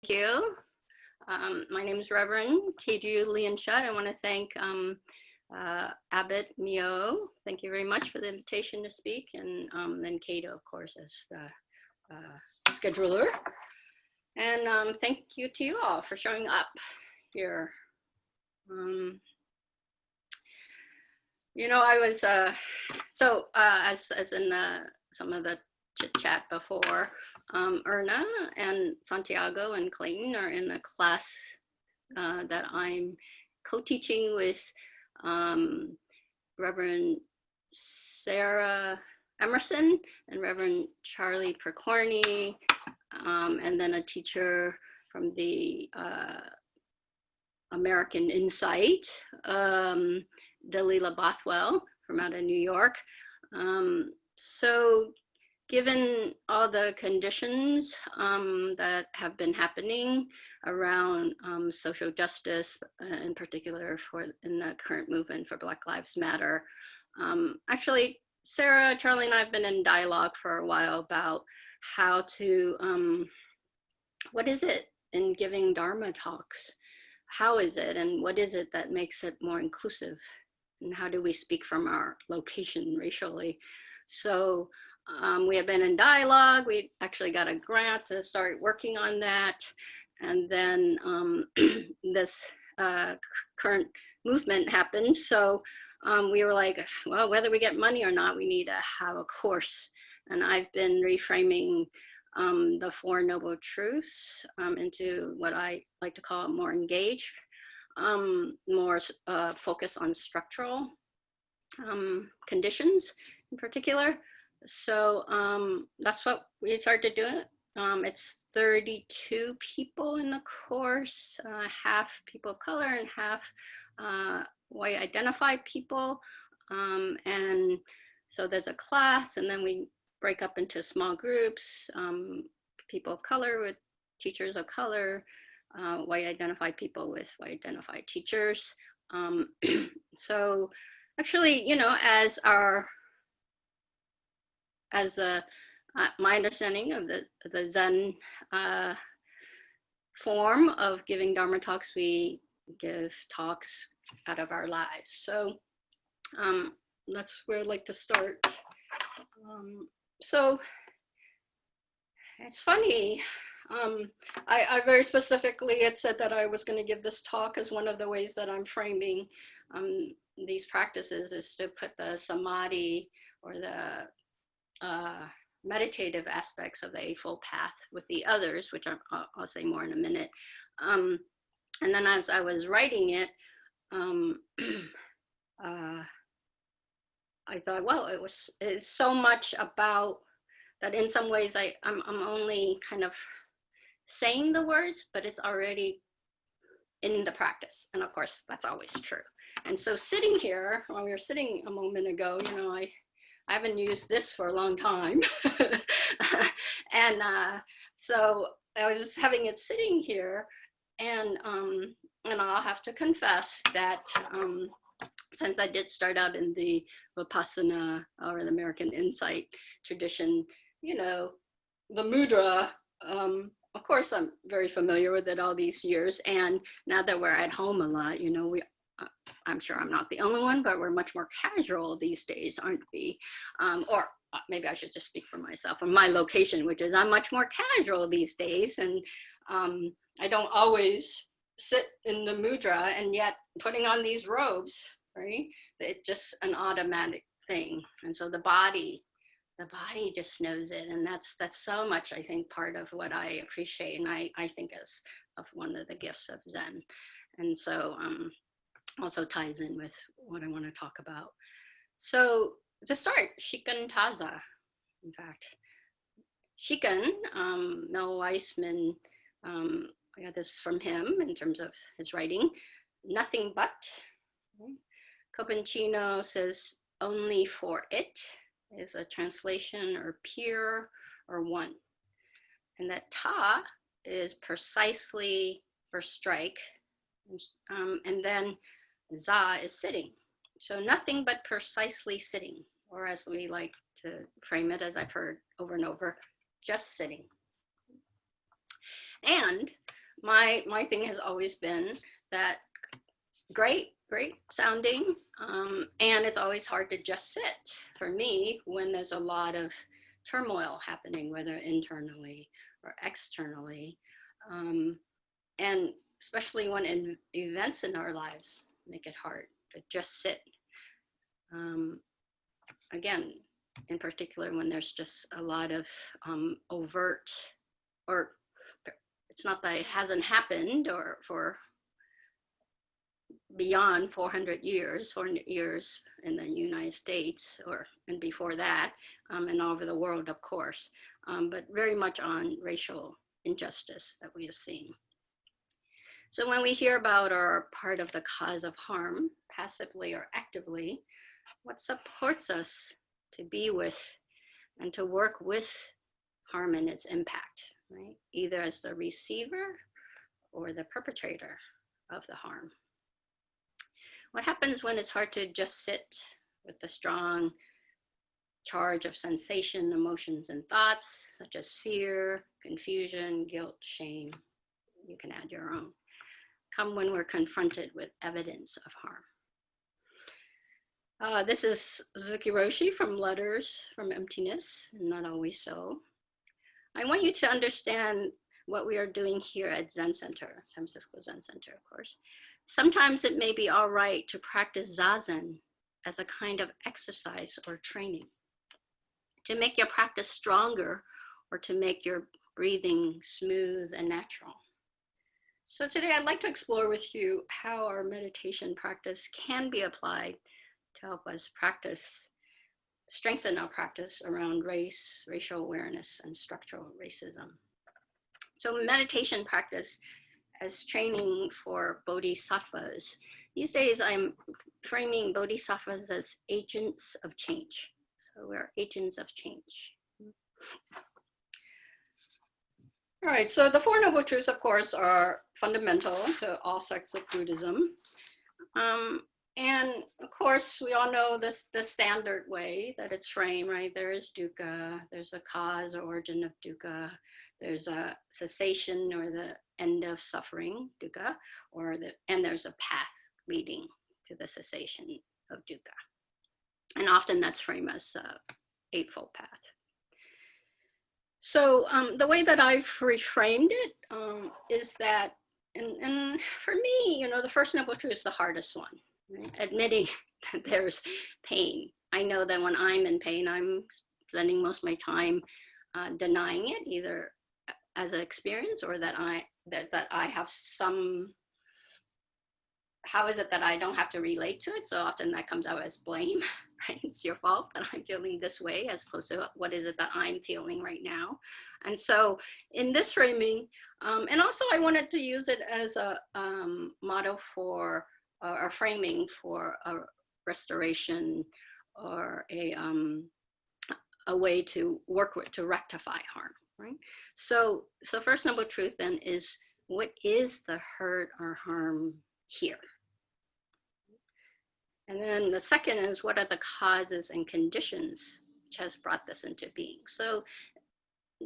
you. My name is Reverend Keiryū, Liēn, Shutt. I want to thank Abbot Mio. Thank you very much for the invitation to speak, and then Keiryu, of course, as the scheduler. And thank you to you all for showing up here. You know, I was as in some of the chit chat before. Erna and Santiago and Clayton are in a class that I'm co-teaching with Reverend Sarah Emerson and Reverend Charlie Percorny, and then a teacher from the American Insight, Dalila Bothwell from out of New York. So given all the conditions that have been happening around social justice, in particular in the current movement for Black Lives Matter, actually, Sarah, Charlie, and I have been in dialogue for a while about how to, what is it in giving Dharma talks? How is it, and what is it that makes it more inclusive? And how do we speak from our location racially? So we have been in dialogue. We actually got a grant to start working on that. And then this current movement happened. So we were like, well, whether we get money or not, we need to have a course. And I've been reframing the Four Noble Truths into what I like to call more engaged, more focus on structural conditions in particular. So that's what we started doing. It's 32 people in the course, half people of color and half white identified people. And so there's a class, and then we break up into small groups, people of color with teachers of color, white identified people with white identified teachers. So actually, you know, my understanding of the Zen form of giving Dharma talks, we give talks out of our lives. So that's where I'd like to start. So it's funny. I very specifically had said that I was going to give this talk as one of the ways that I'm framing these practices is to put the samadhi or the meditative aspects of the Eightfold Path with the others, which I'll say more in a minute. And then as I was writing it, I thought, well, it's so much about that in some ways I'm only kind of saying the words, but it's already in the practice. And of course, that's always true. And so sitting here, while we were sitting a moment ago, you know, I haven't used this for a long time. And so I was just having it sitting here, and I'll have to confess that since I did start out in the Vipassana or the American Insight tradition, you know, the mudra, of course, I'm very familiar with it all these years. And now that we're at home a lot, you know, I'm sure I'm not the only one, but we're much more casual these days, aren't we? Or maybe I should just speak for myself, from my location, which is I'm much more casual these days. And I don't always sit in the mudra, and yet putting on these robes, right? It's just an automatic thing. And so the body just knows it. And that's so much, I think, part of what I appreciate. And I think is of one of the gifts of Zen. And so also ties in with what I want to talk about. So to start, Shikan Taza, in fact. Shikan, Mel Weissman, I got this from him in terms of his writing, nothing but. Copancino says, only for it is a translation, or pure, or one. And that ta is precisely for strike. And then za is sitting. So nothing but precisely sitting, or as we like to frame it, as I've heard over and over, just sitting. And my thing has always been that great sounding, and it's always hard to just sit for me when there's a lot of turmoil happening, whether internally or externally, and especially when events in our lives make it hard to just sit. Again, in particular, when there's just a lot of overt, or it's not that it hasn't happened, or for beyond 400 years in the United States, and before that, and all over the world, of course, but very much on racial injustice that we have seen. So when we hear about or are part of the cause of harm, passively or actively, what supports us to be with and to work with harm and its impact, right? Either as the receiver or the perpetrator of the harm. What happens when it's hard to just sit with the strong charge of sensation, emotions, and thoughts, such as fear, confusion, guilt, shame? You can add your own. Come when we're confronted with evidence of harm. This is Suzuki Roshi from Letters from Emptiness, and Not Always So. I want you to understand what we are doing here at Zen Center, San Francisco Zen Center, of course. Sometimes it may be all right to practice Zazen as a kind of exercise or training, to make your practice stronger or to make your breathing smooth and natural. So today I'd like to explore with you how our meditation practice can be applied to help us strengthen our practice around race, racial awareness, and structural racism. So meditation practice as training for Bodhisattvas. These days I'm framing Bodhisattvas as agents of change. So we're agents of change. All right, so the Four Noble Truths, of course, are fundamental to all sects of Buddhism. And of course, we all know the standard way that it's framed, right? There is dukkha, there's a cause or origin of dukkha, there's a cessation or the end of suffering, dukkha, and there's a path leading to the cessation of dukkha. And often that's framed as a eightfold path. So the way that I've reframed it is that, and for me, the first noble truth is the hardest one, right? Admitting that there's pain. I know that when I'm in pain, I'm spending most of my time denying it, either as an experience or that I have some, how is it that I don't have to relate to it? So often that comes out as blame, right? It's your fault that I'm feeling this way, as opposed to what is it that I'm feeling right now. And so in this framing, and also I wanted to use it as a model for, or framing for a restoration or a way to work with, to rectify harm, right? So first noble truth then is, what is the hurt or harm here? And then the second is, what are the causes and conditions which has brought this into being? So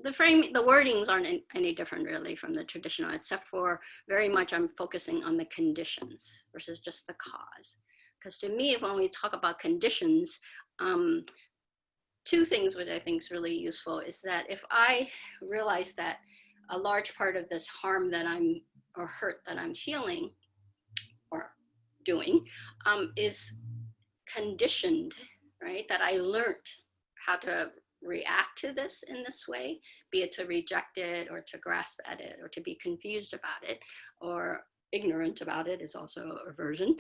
the wordings aren't any different really from the traditional, except for very much I'm focusing on the conditions versus just the cause. Because to me, when we talk about conditions, two things which I think is really useful is that if I realize that a large part of this harm that or hurt that I'm feeling or doing is conditioned, right? That I learned how to react to this in this way, be it to reject it or to grasp at it or to be confused about it, or ignorant about it is also aversion.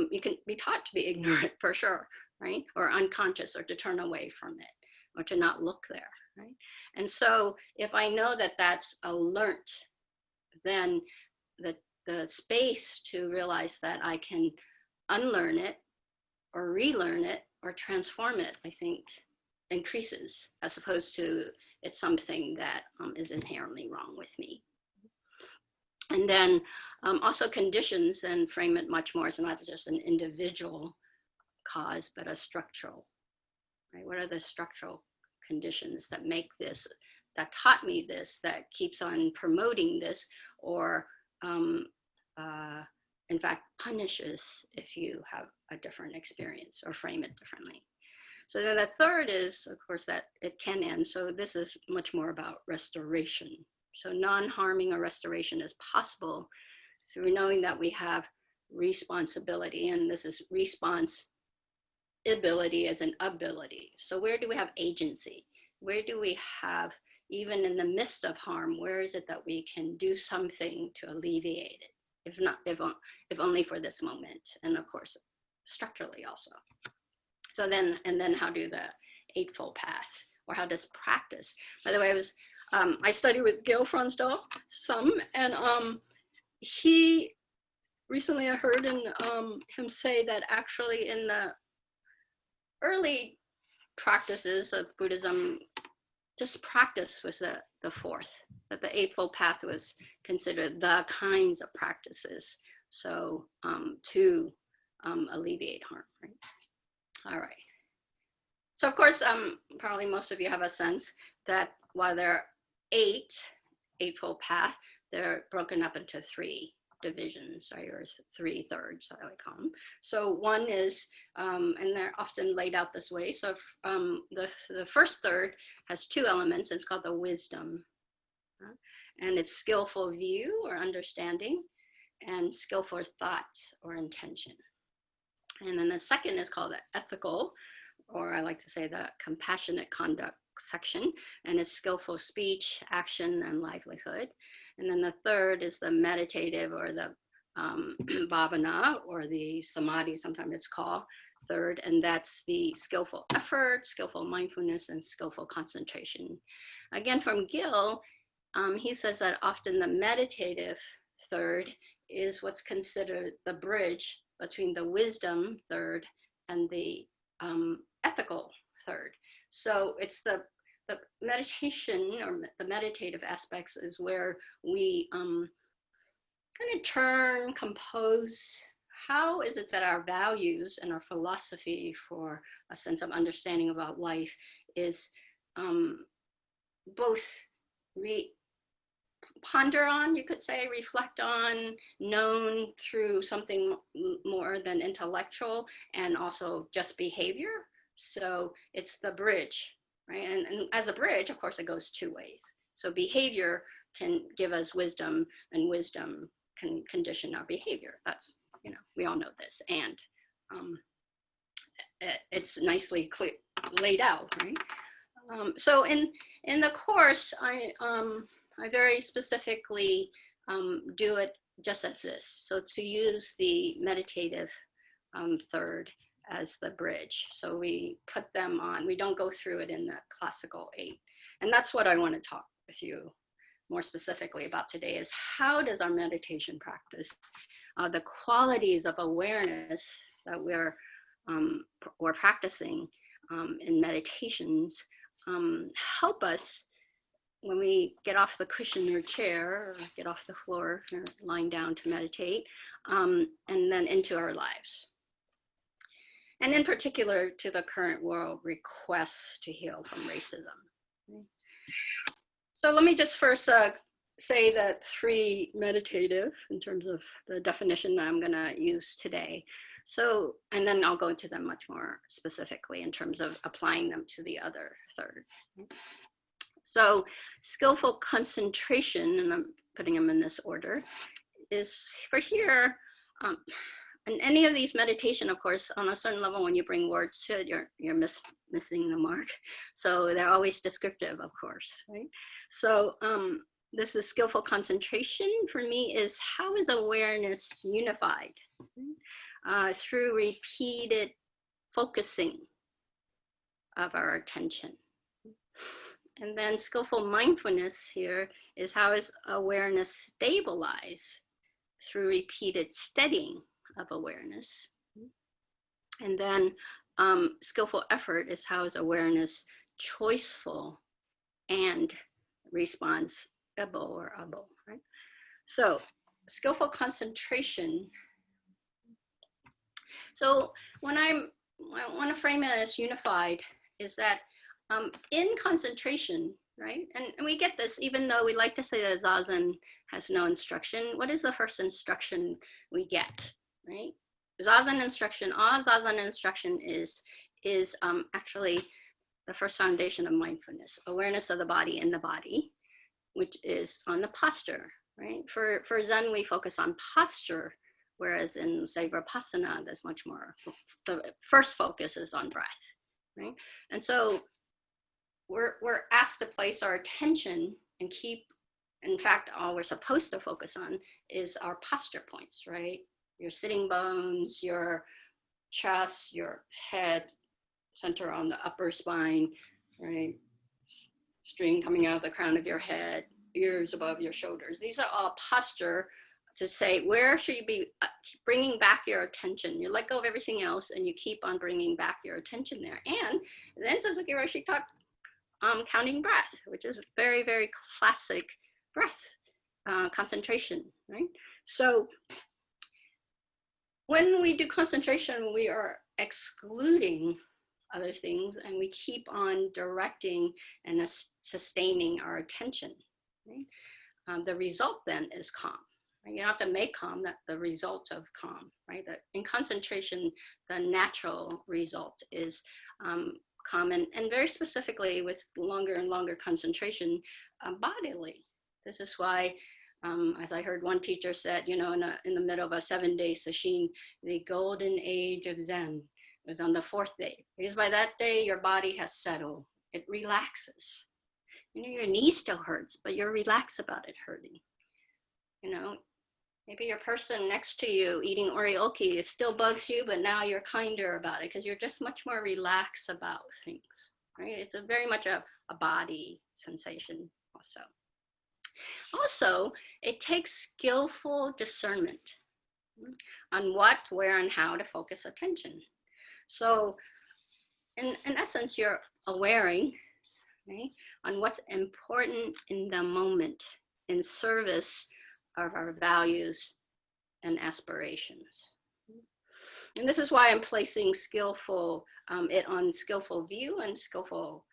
You can be taught to be ignorant for sure, right? Or unconscious, or to turn away from it, or to not look there, right? And so if I know that that's a learnt, then the space to realize that I can unlearn it or relearn it or transform it, I think, increases, as opposed to it's something that is inherently wrong with me. And then also conditions then frame it much more as not just an individual cause, but a structural, right? What are the structural conditions that make this that taught me this, that keeps on promoting this, or in fact punishes if you have a different experience or frame it differently. So then the third is, of course, that it can end. So this is much more about restoration. So non-harming or restoration is possible through knowing that we have responsibility, and this is responsibility as an ability. So where do we have agency? Where do we have, even in the midst of harm, where is it that we can do something to alleviate it? If not, if only for this moment, and of course, structurally also. So then, and then how do the Eightfold Path, or how does practice? By the way, I studied with Gil Fronsdal some, and he recently, I heard him say that actually in the early practices of Buddhism, just practice was the fourth, that the Eightfold Path was considered the kinds of practices. So to alleviate harm, right? All right. So of course, probably most of you have a sense that while there are 8 Eightfold Path, they're broken up into 3 divisions, right, or 3 thirds, I would call them. So one is, and they're often laid out this way. So the first third has 2 elements. It's called the wisdom, and it's skillful view or understanding, and skillful thought or intention. And then the second is called the ethical, or I like to say the compassionate conduct section, and it's skillful speech, action, and livelihood. And then the third is the meditative, or the bhavana, or the samadhi, sometimes it's called third, and that's the skillful effort, skillful mindfulness, and skillful concentration. Again, from Gil, he says that often the meditative third is what's considered the bridge between the wisdom third and the ethical third. So it's the meditation, or the meditative aspects, is where we kind of turn, compose. How is it that our values and our philosophy for a sense of understanding about life is both ponder on, you could say, reflect on, known through something more than intellectual, and also just behavior. So it's the bridge, right? And as a bridge, of course, it goes 2 ways. So behavior can give us wisdom, and wisdom can condition our behavior. That's, we all know this. And it's nicely laid out, right? So in the course, I very specifically do it just as this. So to use the meditative third as the bridge. So we put them on, we don't go through it in the classical 8. And that's what I want to talk with you more specifically about today, is how does our meditation practice, the qualities of awareness that we're practicing in meditations, help us when we get off the cushion or chair, or get off the floor, or lying down to meditate, and then into our lives. And in particular to the current world requests to heal from racism. So let me just first say that 3 meditative, in terms of the definition that I'm gonna use today. So, and then I'll go into them much more specifically in terms of applying them to the other third. So skillful concentration, and I'm putting them in this order, is for here, and any of these meditation, of course, on a certain level, when you bring words to it, you're missing the mark. So they're always descriptive, of course, right? So this is skillful concentration. For me, is how is awareness unified through repeated focusing of our attention. And then skillful mindfulness here is how is awareness stabilized through repeated steadying of awareness. And then skillful effort is how is awareness choiceful and responsible, or able, right? So skillful concentration. So when I want to frame it as unified, is that in concentration, right? And we get this, even though we like to say that Zazen has no instruction. What is the first instruction we get, right? Zazen instruction, all Zazen instruction is actually the first foundation of mindfulness, awareness of the body in the body, which is on the posture, right? For Zen, we focus on posture, whereas in, say, Vipassana, there's much more, the first focus is on breath, right? And so we're asked to place our attention and keep, in fact, all we're supposed to focus on is our posture points, right? Your sitting bones, your chest, your head, center on the upper spine, right? String coming out of the crown of your head, ears above your shoulders. These are all posture to say, where should you be bringing back your attention? You let go of everything else and you keep on bringing back your attention there. And then Suzuki Roshi taught counting breath, which is very, very classic breath concentration, right? So when we do concentration, we are excluding other things and we keep on directing and sustaining our attention, right? The result then is calm. Right? You don't have to make calm, that the result of calm, right? That in concentration, the natural result is calm, and very specifically with longer and longer concentration, bodily. This is why, as I heard one teacher said, you know, in the middle of a 7-day sesshin, the golden age of Zen was on the 4th day, because by that day, your body has settled. It relaxes. You know, your knee still hurts, but you're relaxed about it hurting. You know, maybe your person next to you eating orioki, it still bugs you, but now you're kinder about it because you're just much more relaxed about things, right? It's a very much a body sensation also. Also, it takes skillful discernment on what, where, and how to focus attention. So in essence, you're awareing, right, on what's important in the moment in service of our values and aspirations. And this is why I'm placing skillful, it on skillful view and skillful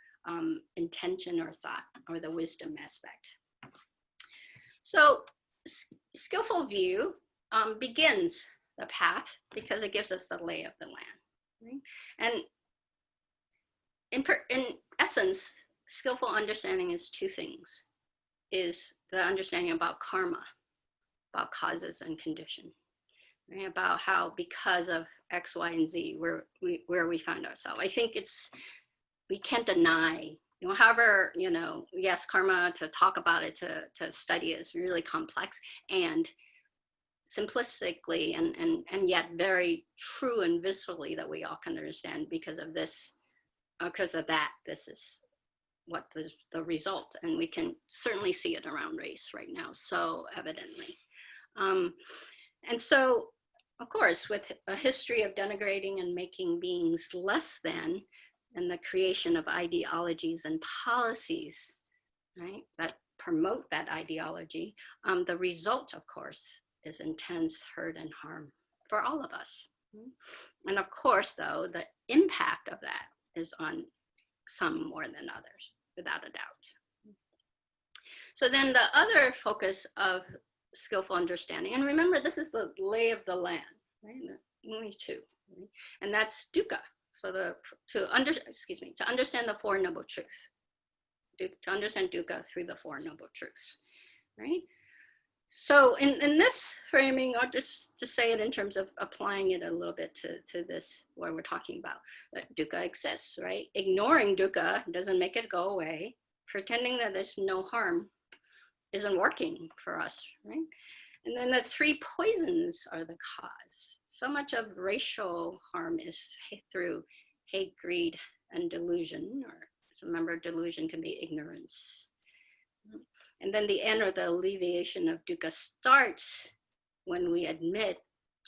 intention or thought, or the wisdom aspect. So skillful view begins the path because it gives us the lay of the land. Right? And in essence, skillful understanding is two things. Is the understanding about karma, about causes and condition, right? About how because of X, Y, and Z, where we find ourselves. I think we can't deny, you know, however, you know, yes, karma, to talk about it, to study it is really complex, and simplistically and yet very true and viscerally that we all can understand because of this, because of that, this is what the result, and we can certainly see it around race right now so evidently. And so, of course, with a history of denigrating and making beings less than, and the creation of ideologies and policies, right, that promote that ideology, the result, of course, is intense hurt and harm for all of us. And of course, though, the impact of that is on some more than others, without a doubt. So then the other focus of skillful understanding, and remember, this is the lay of the land, right? Only two, right? And that's dukkha. So to understand the Four Noble Truths, to understand dukkha through the Four Noble Truths, right? So in this framing, I'll just say it in terms of applying it a little bit to this, where we're talking about that dukkha exists, right? Ignoring dukkha doesn't make it go away. Pretending that there's no harm isn't working for us, right? And then the three poisons are the cause. So much of racial harm is through hate, greed, and delusion, or so remember, delusion can be ignorance. And then the end, or the alleviation of dukkha, starts when we admit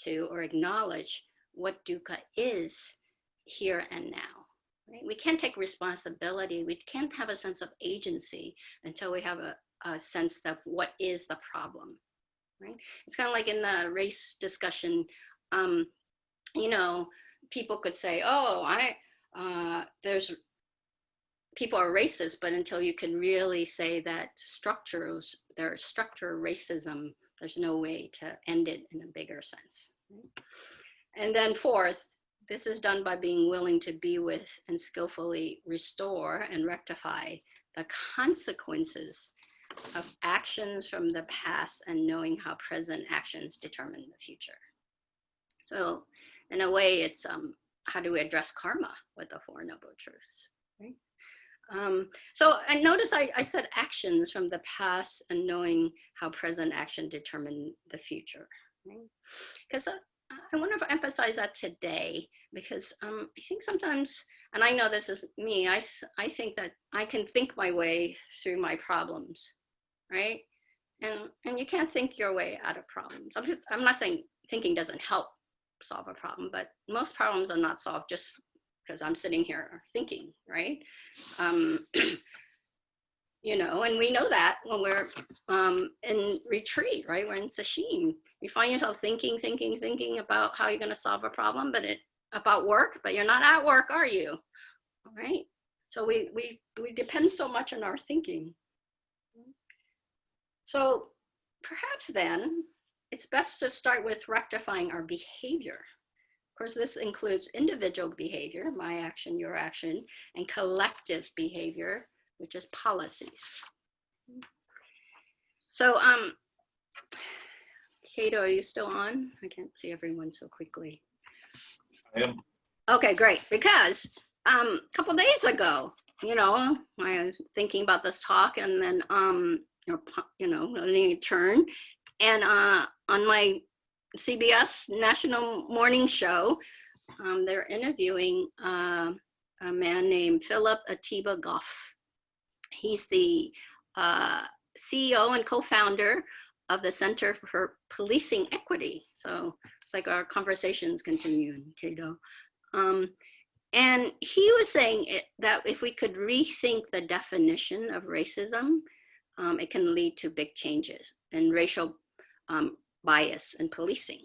to or acknowledge what dukkha is here and now. Right? We can't take responsibility. We can't have a sense of agency until we have a sense of what is the problem. Right? It's kind of like in the race discussion, you know, people could say, oh, there's people are racist, but until you can really say that there's structural racism, there's no way to end it in a bigger sense. And then fourth, this is done by being willing to be with and skillfully restore and rectify the consequences of actions from the past and knowing how present actions determine the future. So in a way, it's how do we address karma with the Four Noble Truths, right? So and notice I said actions from the past and knowing how present action determine the future, right? Because I want to emphasize that today, because I think sometimes, and I know this is me, I think that I can think my way through my problems, right? And you can't think your way out of problems. I'm not saying thinking doesn't help solve a problem, but most problems are not solved just because I'm sitting here thinking, right? You know, and we know that when we're in retreat, right? We're in sesshin. You find yourself thinking about how you're going to solve a problem, but about work, but you're not at work, are you? All right. So we depend so much on our thinking. So perhaps then it's best to start with rectifying our behavior. Of course, this includes individual behavior, my action, your action, and collective behavior, which is policies. So, Keiryu, are you still on? I can't see everyone so quickly. I am. Okay, great. Because a couple days ago, you know, I was thinking about this talk, and then, you know, letting it turn, and on my CBS National Morning Show, they're interviewing a man named Philip Atiba Goff. He's the CEO and co-founder of the Center for Policing Equity. So it's like our conversations continue in Keiryu. And he was saying that if we could rethink the definition of racism, it can lead to big changes in racial bias and policing.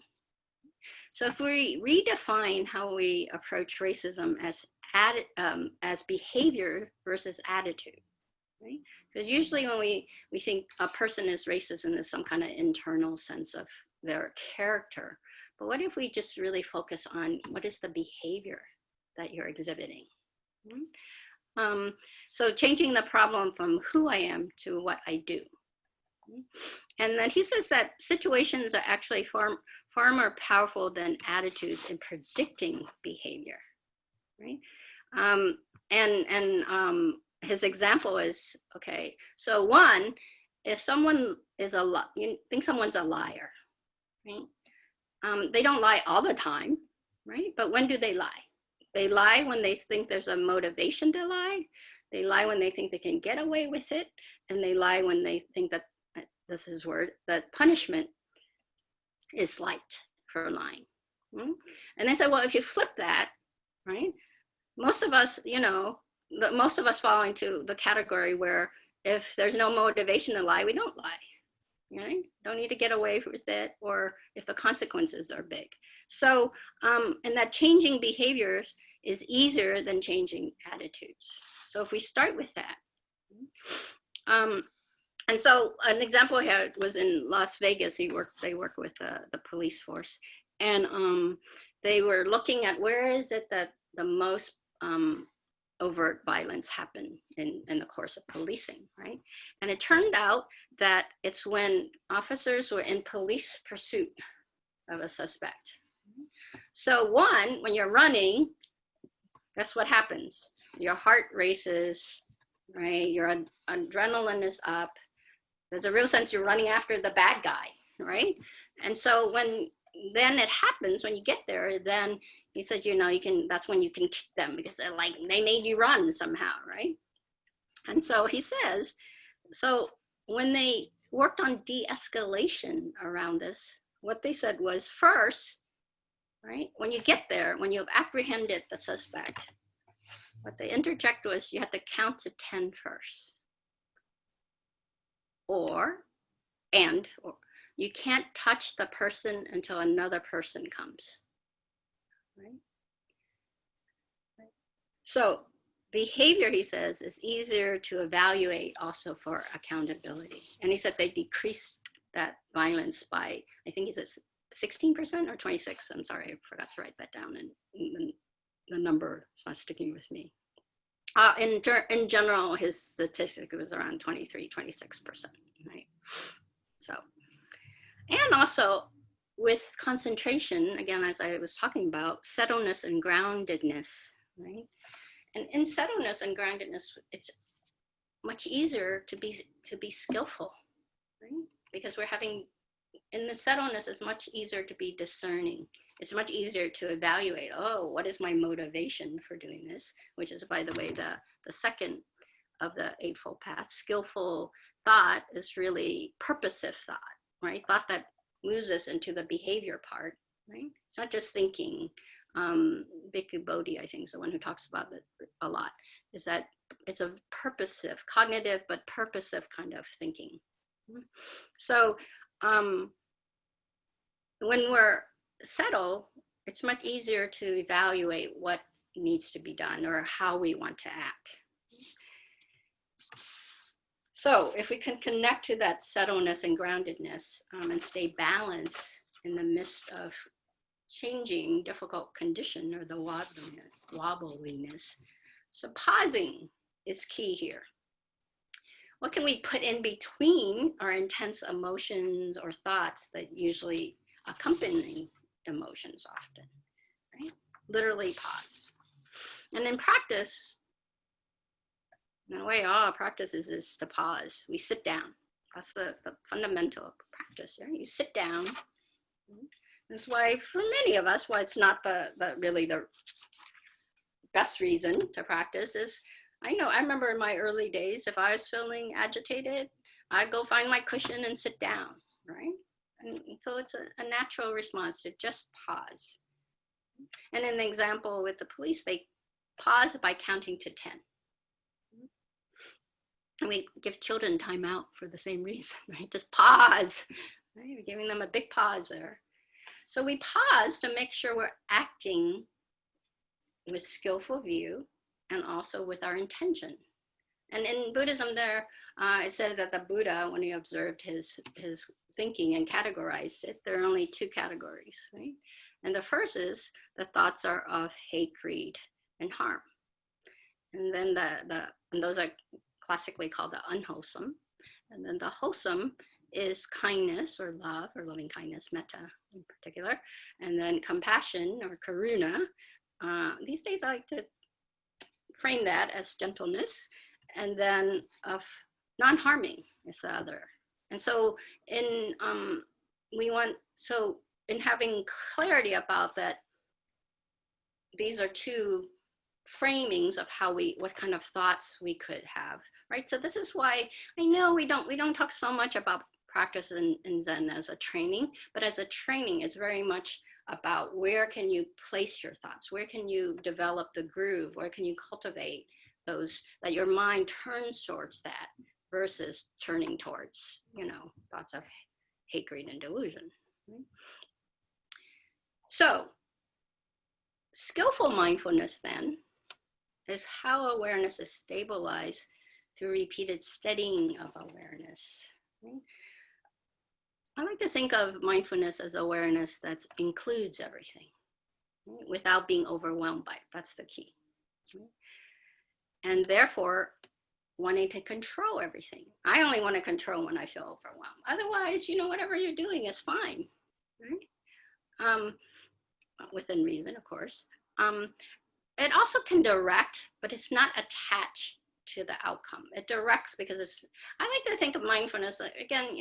So if we redefine how we approach racism as behavior versus attitude, right? Because usually when we think a person is racist, and there's some kind of internal sense of their character. But what if we just really focus on what is the behavior that you're exhibiting? So changing the problem from who I am to what I do. And then he says that situations are actually far more powerful than attitudes in predicting behavior, right? His example is, okay, so one, if someone is you think someone's a liar, right? They don't lie all the time, right? But when do they lie? They lie when they think there's a motivation to lie. They lie when they think they can get away with it. And they lie when they think that, this is his word, that punishment is light for lying. And they say, well, if you flip that, right? Most of us, you know, most of us fall into the category where if there's no motivation to lie, we don't lie. Right? Don't need to get away with it, or if the consequences are big. So, and that changing behaviors is easier than changing attitudes. So if we start with that, and so an example I had was in Las Vegas. They work with the police force, and they were looking at where is it that the most overt violence happen in the course of policing, right? And it turned out that it's when officers were in police pursuit of a suspect. So one, when you're running, guess what happens? Your heart races, right? Your adrenaline is up. There's a real sense you're running after the bad guy, right? And so then it happens when you get there, then he said, you know, that's when you can kick them, because they're like, they made you run somehow, right? And so he says, so when they worked on de-escalation around this, what they said was, first, right, when you get there, when you've apprehended the suspect, what they interject was you have to count to 10 first. Or you can't touch the person until another person comes. Right? So behavior, he says, is easier to evaluate also for accountability. And he said they decreased that violence by, I think he said 16% or 26. I'm sorry, I forgot to write that down, and the number is not sticking with me. In general, his statistic was around 23, 26%, right? So, and also with concentration, again, as I was talking about, settledness and groundedness, right? And in settledness and groundedness, it's much easier to be skillful, right? Because we're having, in the settledness, it's much easier to be discerning. It's much easier to evaluate, oh, what is my motivation for doing this? Which is, by the way, the second of the Eightfold Path. Skillful thought is really purposive thought, right? Thought that moves us into the behavior part, right? It's not just thinking. Bhikkhu Bodhi, I think, is the one who talks about it a lot, is that it's a purposive, cognitive, but purposive kind of thinking. So when we're settled, it's much easier to evaluate what needs to be done or how we want to act. So if we can connect to that settledness and groundedness and stay balanced in the midst of changing difficult condition or the wobbliness. So pausing is key here. What can we put in between our intense emotions or thoughts that usually accompany emotions often, right? Literally pause. And in practice, in a way, all practice is to pause. We sit down. That's the fundamental practice, right? You sit down. That's why, for many of us, why it's not really the best reason to practice is, I remember in my early days, if I was feeling agitated, I'd go find my cushion and sit down, right? And so it's a natural response to just pause. And in the example with the police, they pause by counting to 10. And we give children time out for the same reason, right? Just pause, right? We're giving them a big pause there. So we pause to make sure we're acting with skillful view and also with our intention. And in Buddhism there, it said that the Buddha, when he observed his thinking and categorized it, there are only two categories, right? And the first is the thoughts are of hate, greed, and harm. And then and those are classically called the unwholesome. And then the wholesome is kindness or love or loving kindness, metta in particular. And then compassion or karuna. These days I like to frame that as gentleness. And then of non-harming is the other. And so in having clarity about that, these are two framings of what kind of thoughts we could have, right? So this is why I know we don't talk so much about practice in Zen as a training, but as a training, it's very much about where can you place your thoughts? Where can you develop the groove? Where can you cultivate those, that your mind turns towards that versus turning towards, thoughts of hate, greed, and delusion. Right? So skillful mindfulness then is how awareness is stabilized through repeated steadying of awareness. Right? I like to think of mindfulness as awareness that includes everything, right? Without being overwhelmed by it. That's the key. Right? And therefore, wanting to control everything. I only want to control when I feel overwhelmed. Otherwise, whatever you're doing is fine, right? Within reason, of course. It also can direct, but it's not attached to the outcome. It directs because I like to think of mindfulness, again,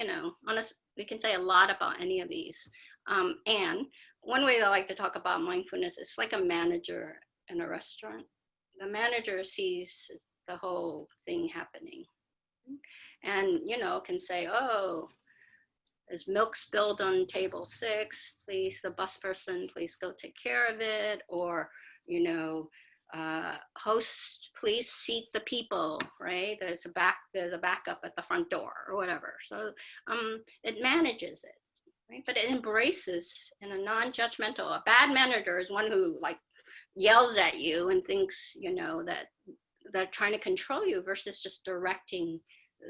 we can say a lot about any of these. And one way I like to talk about mindfulness is like a manager in a restaurant. The manager sees the whole thing happening and, can say, oh, there's milk spilled on table 6, please, the bus person, please go take care of it. Or, host, please seat the people, right? There's a backup at the front door or whatever. So it manages it, right? But it embraces in a non-judgmental. A bad manager is one who yells at you and thinks, that that are trying to control you versus just directing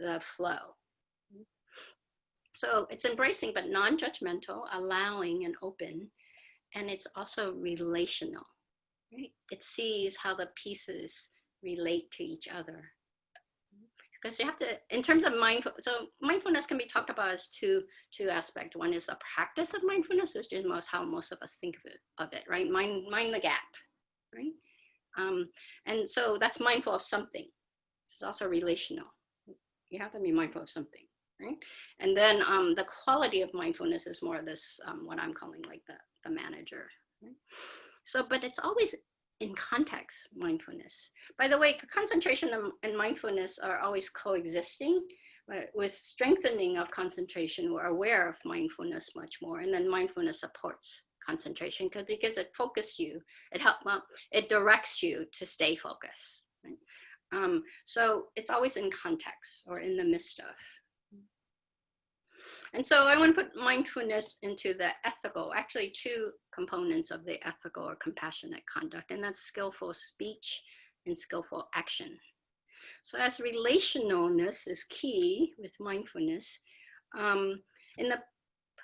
the flow. So it's embracing, but non-judgmental, allowing and open. And it's also relational, right? It sees how the pieces relate to each other. Because you have to, in terms of mindfulness, so mindfulness can be talked about as two aspects. One is the practice of mindfulness, which is how most of us think of it, right? Mind the gap, right? And so that's mindful of something. It's also relational. You have to be mindful of something, right? And then the quality of mindfulness is more this, what I'm calling like the manager, right? So, but it's always in context, mindfulness. By the way, concentration and mindfulness are always coexisting. But with strengthening of concentration, we're aware of mindfulness much more, and then mindfulness supports concentration because it focuses you, it directs you to stay focused. Right? So it's always in context or in the midst of. And so I want to put mindfulness into the ethical, actually two components of the ethical or compassionate conduct, and that's skillful speech and skillful action. So as relationalness is key with mindfulness, in the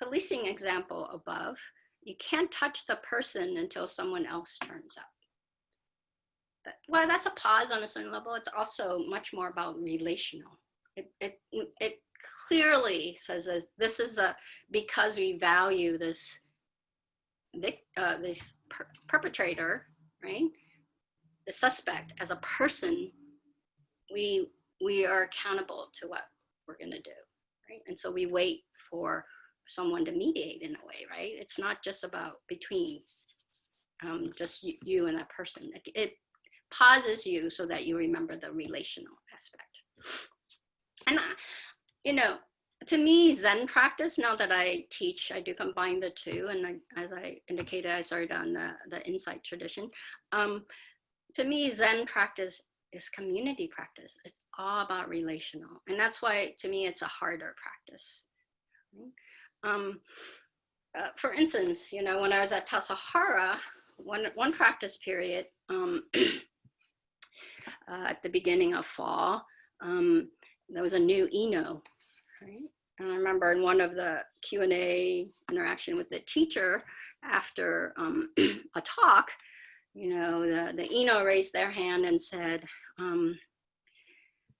policing example above, you can't touch the person until someone else turns up. Well, that's a pause on a certain level. It's also much more about relational. It clearly says that this is because we value this perpetrator, right? The suspect as a person, we are accountable to what we're going to do, right? And so we wait for someone to mediate in a way, right? It's not just about between just you and that person. It pauses you so that you remember the relational aspect. And you know, to me, Zen practice, now that I teach, I do combine the two. And as I indicated, I started on the insight tradition. To me, Zen practice is community practice. It's all about relational. And that's why, to me, it's a harder practice. For instance, you know, when I was at Tassajara, one practice period at the beginning of fall, there was a new Eno. Right? And I remember in one of the Q&A interaction with the teacher after a talk, you know, the Eno raised their hand and said,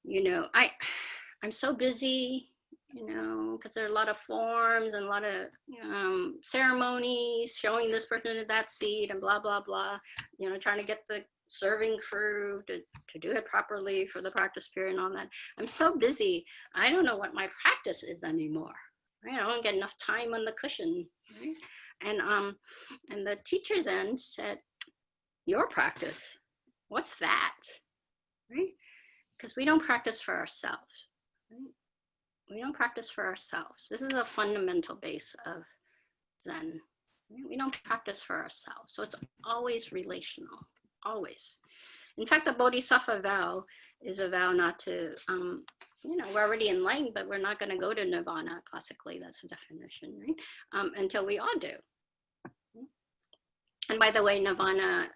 you know, I'm so busy, you know, because there are a lot of forms and a lot of ceremonies showing this person at that seat and blah, blah, blah, you know, trying to get the serving crew to do it properly for the practice period and all that. I'm so busy, I don't know what my practice is anymore. Right? I don't get enough time on the cushion. Right? And the teacher then said, your practice, what's that? Right? Because we don't practice for ourselves. Right? We don't practice for ourselves. This is a fundamental base of Zen. Right? We don't practice for ourselves. So it's always relational. Always. In fact, the Bodhisattva vow is a vow not to, you know, we're already enlightened, but we're not going to go to nirvana. Classically, that's the definition, right? Until we all do. And by the way, nirvana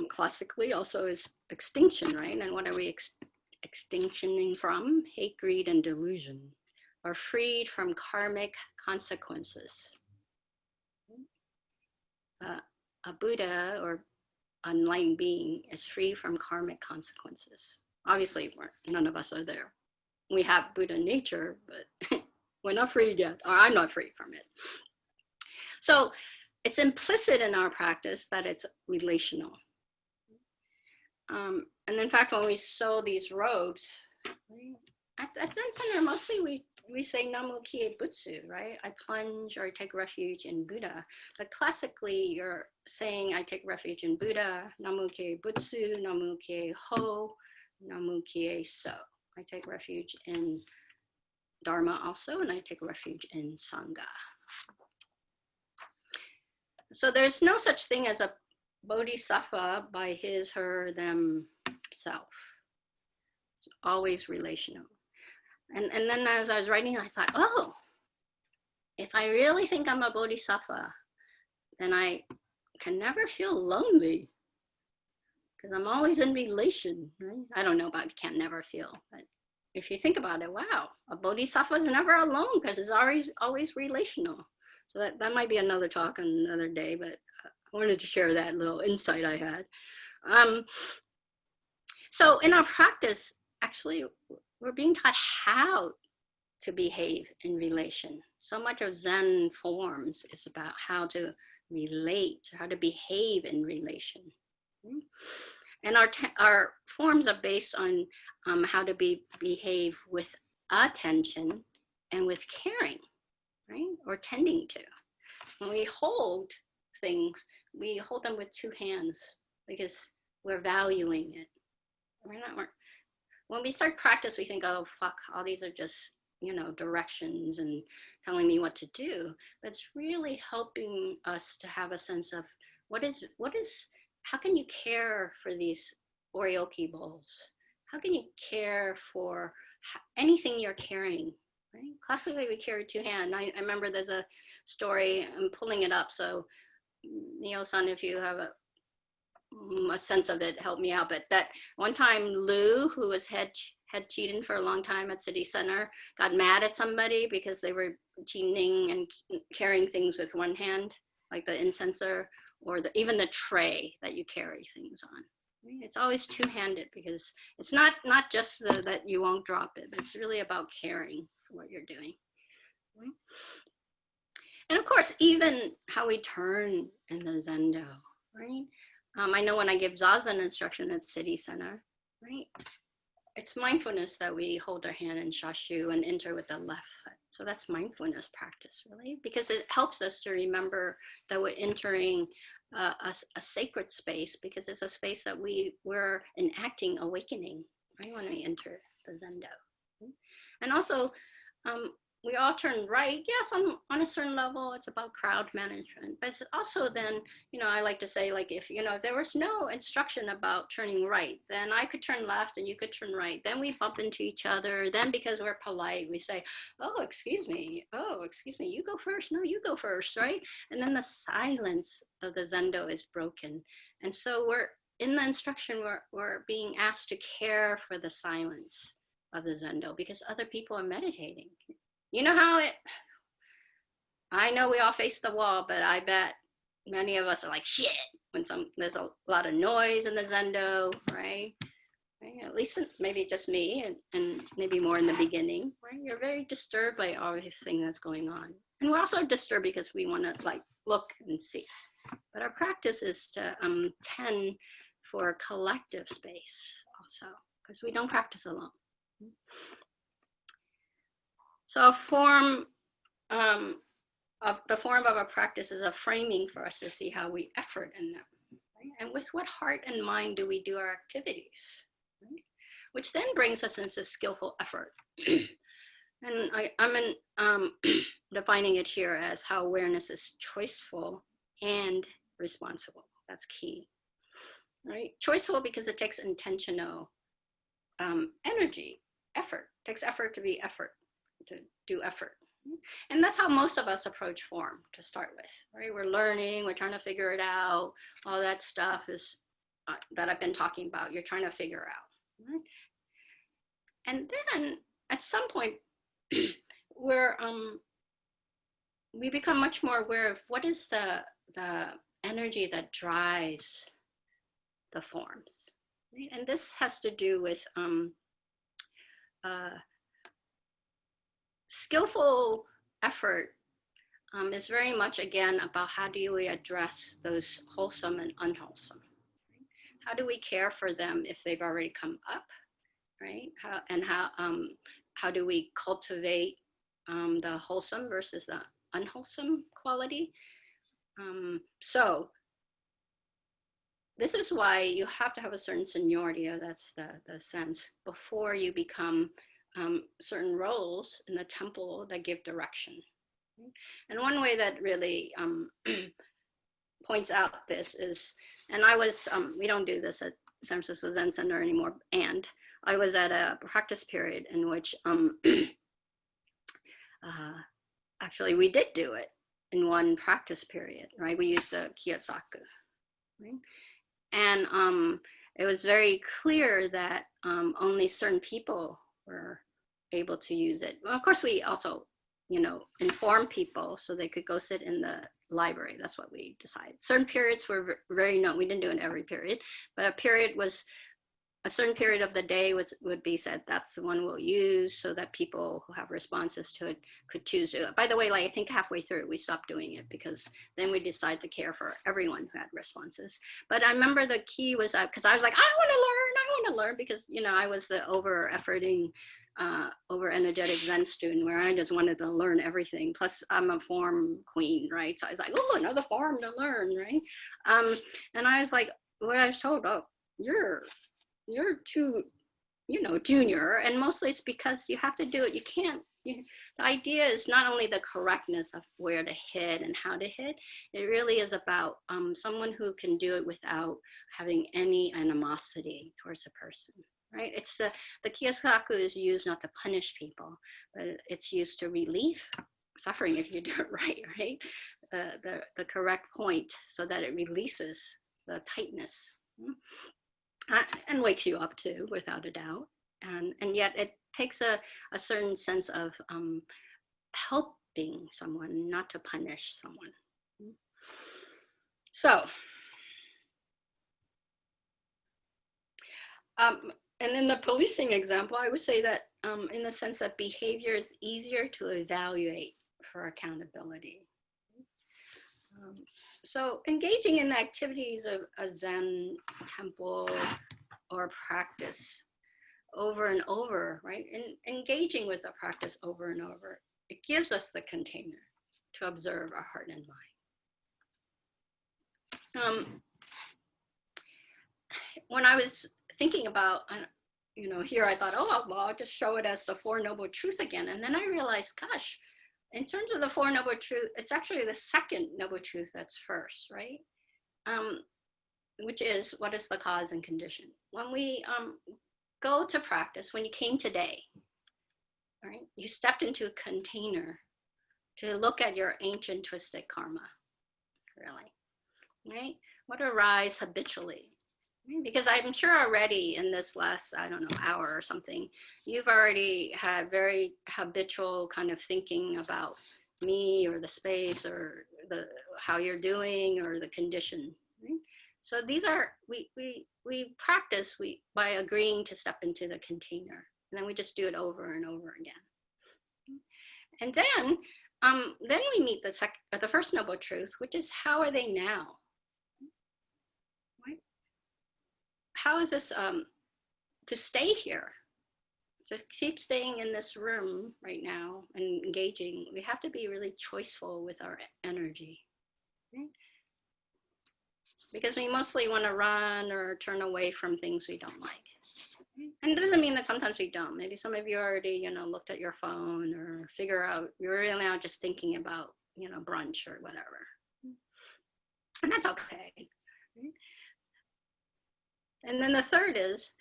classically also is extinction, right? And what are we extinctioning from? Hate, greed, and delusion, are freed from karmic consequences. A Buddha or enlightened being is free from karmic consequences. Obviously, none of us are there. We have Buddha nature, but we're not free yet, or I'm not free from it. So it's implicit in our practice that it's relational. And in fact, when we sew these robes, at Zen Center, mostly we say Namu Kie Butsu, right? I plunge or I take refuge in Buddha. But classically, you're saying I take refuge in Buddha, Namu Kie Butsu, Namu Kie Ho, Namu Kie So. I take refuge in Dharma also, and I take refuge in Sangha. So there's no such thing as a bodhisattva by his, her, them, self. It's always relational. And then as I was writing, I thought, oh, if I really think I'm a bodhisattva, then I can never feel lonely. because I'm always in relation, right? I don't know about can't never feel, but if you think about it, wow, a bodhisattva is never alone because it's always relational. So that might be another talk on another day, but I wanted to share that little insight I had. So in our practice, actually, we're being taught how to behave in relation. So much of Zen forms is about how to relate, how to behave in relation. And our forms are based on how to behave with attention and with caring, right? Or tending to. When we hold things, we hold them with two hands because we're valuing it. When we start practice, we think, oh, fuck, all these are just, directions and telling me what to do. But it's really helping us to have a sense of how can you care for these oryoki bowls? How can you care for anything you're carrying, right? Classically, we carry two hands. I remember there's a story, I'm pulling it up, so Neo-san, if you have a sense of it, help me out. But that one time Lou, who was head cheating for a long time at City Center, got mad at somebody because they were cheating and carrying things with one hand, like the incenser or even the tray that you carry things on. It's always two-handed because it's not just that you won't drop it, but it's really about caring for what you're doing. And of course, even how we turn in the Zendo, right? I know when I give Zazen instruction at City Center, right? It's mindfulness that we hold our hand in shashu and enter with the left foot. So that's mindfulness practice, really, because it helps us to remember that we're entering a sacred space, because it's a space that we're enacting awakening, right, when we enter the Zendo. And also, we all turn right. Yes, on a certain level, it's about crowd management, but it's also then, I like to say, like, if there was no instruction about turning right, then I could turn left and you could turn right. Then we bump into each other. Then because we're polite, we say, oh, excuse me, you go first. No, you go first, right? And then the silence of the Zendo is broken. And so we're in the instruction, we're being asked to care for the silence of the Zendo because other people are meditating. You know I know we all face the wall, but I bet many of us are like, shit, when there's a lot of noise in the Zendo, right? At least maybe just me and maybe more in the beginning, right? You're very disturbed by everything that's going on. And we're also disturbed because we want to look and see. But our practice is to tend for collective space also, because we don't practice alone. So a form of a practice is a framing for us to see how we effort in them, right? And with what heart and mind do we do our activities, right? Which then brings us into skillful effort. And I'm defining it here as how awareness is choiceful and responsible. That's key, right? Choiceful because it takes intentional energy, effort. It takes effort to be effort. To do effort. And that's how most of us approach form to start with, right? We're learning, we're trying to figure it out. All that stuff is that I've been talking about, you're trying to figure out, right? And then at some point, we become much more aware of what is the energy that drives the forms, right? And this has to do with skillful effort is very much, again, about how do we address those wholesome and unwholesome. Right? How do we care for them if they've already come up, right? How do we cultivate the wholesome versus the unwholesome quality? So this is why you have to have a certain seniority, that's the sense, before you become certain roles in the temple that give direction. And one way that really points out this is, and I was, we don't do this at San Francisco Zen Center anymore, and I was at a practice period in which actually we did do it in one practice period, right? We used the Kiyotsaku, right? And it was very clear that only certain people were able to use it. Well, of course, we also, you know, inform people so they could go sit in the library. That's what we decided. Certain periods were very known. We didn't do it every period, but a certain period of the day would be said, that's the one we'll use, so that people who have responses to it could choose to. By the way, like I think halfway through we stopped doing it because then we decided to care for everyone who had responses. But I remember the key was because I was like, I want to learn, because, you know, I was the over efforting, over energetic Zen student where I just wanted to learn everything. Plus I'm a form queen, right? So I was like, oh, another form to learn, right? And I was like, what I was told, oh, you're too, you know, junior. And mostly it's because you have to do it. You can't, the idea is not only the correctness of where to hit and how to hit, it really is about someone who can do it without having any animosity towards a person, right? It's the Kyosaku is used not to punish people, but it's used to relieve suffering if you do it right, right? The correct point so that it releases the tightness. And wakes you up too, without a doubt. And yet it takes a certain sense of helping someone, not to punish someone. So, and in the policing example, I would say that in the sense that behavior is easier to evaluate for accountability. So engaging in the activities of a Zen temple or practice over and over, right? And engaging with the practice over and over, it gives us the container to observe our heart and mind. When I was thinking about, you know, here I thought, oh, well, I'll just show it as the Four Noble Truths again. And then I realized, gosh, in terms of the Four Noble Truths, it's actually the second Noble Truth that's first, right? Which is, what is the cause and condition? When we go to practice, when you came today, right, you stepped into a container to look at your ancient twisted karma, really, right? What arise habitually? Because I'm sure already in this last, I don't know, hour or something, you've already had very habitual kind of thinking about me or the space or how you're doing or the condition. Right? So these are, we practice by agreeing to step into the container, and then we just do it over and over again. And then we meet the first noble truth, which is, how are they now? Right? How is this to stay here? Just keep staying in this room right now and engaging. We have to be really choiceful with our energy. Right? Because we mostly want to run or turn away from things we don't like. And it doesn't mean that sometimes we don't. Maybe some of you already, you know, looked at your phone or figure out, you're really now just thinking about, you know, brunch or whatever. And that's okay. And then the third is,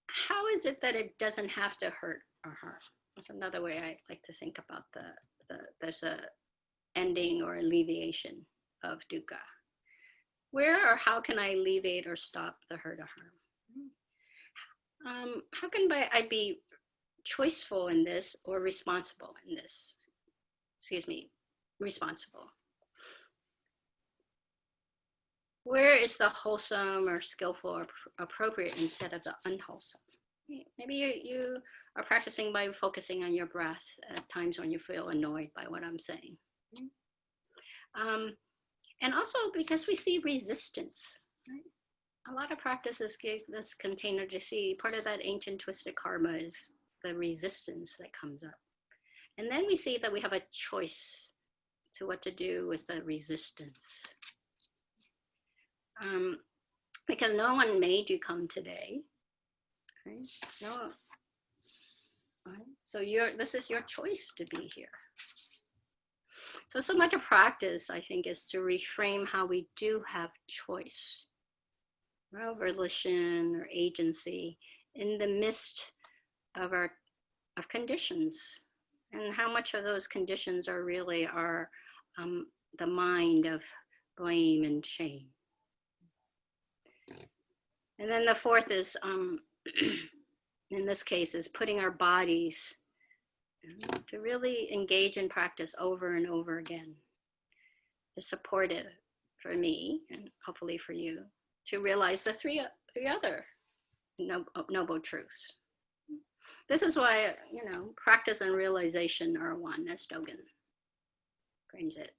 how is it that it doesn't have to hurt or harm? That's another way I like to think about there's a ending or alleviation of dukkha. Where or how can I alleviate or stop the hurt or harm? How can I be choiceful in this or responsible in this? Excuse me, responsible. Where is the wholesome or skillful or appropriate instead of the unwholesome? Maybe you are practicing by focusing on your breath at times when you feel annoyed by what I'm saying. And also because we see resistance. Right? A lot of practices give this container to see part of that ancient twisted karma is the resistance that comes up. And then we see that we have a choice to what to do with the resistance. Because no one made you come today. Right? No. Right? So this is your choice to be here. So much of practice, I think, is to reframe how we do have choice, volition or agency in the midst of conditions, and how much of those conditions are really the mind of blame and shame. And then the fourth is, in this case, is putting our bodies to really engage in practice over and over again. To support it for me, and hopefully for you, to realize the three other noble truths. This is why, practice and realization are one, as Dogen frames it.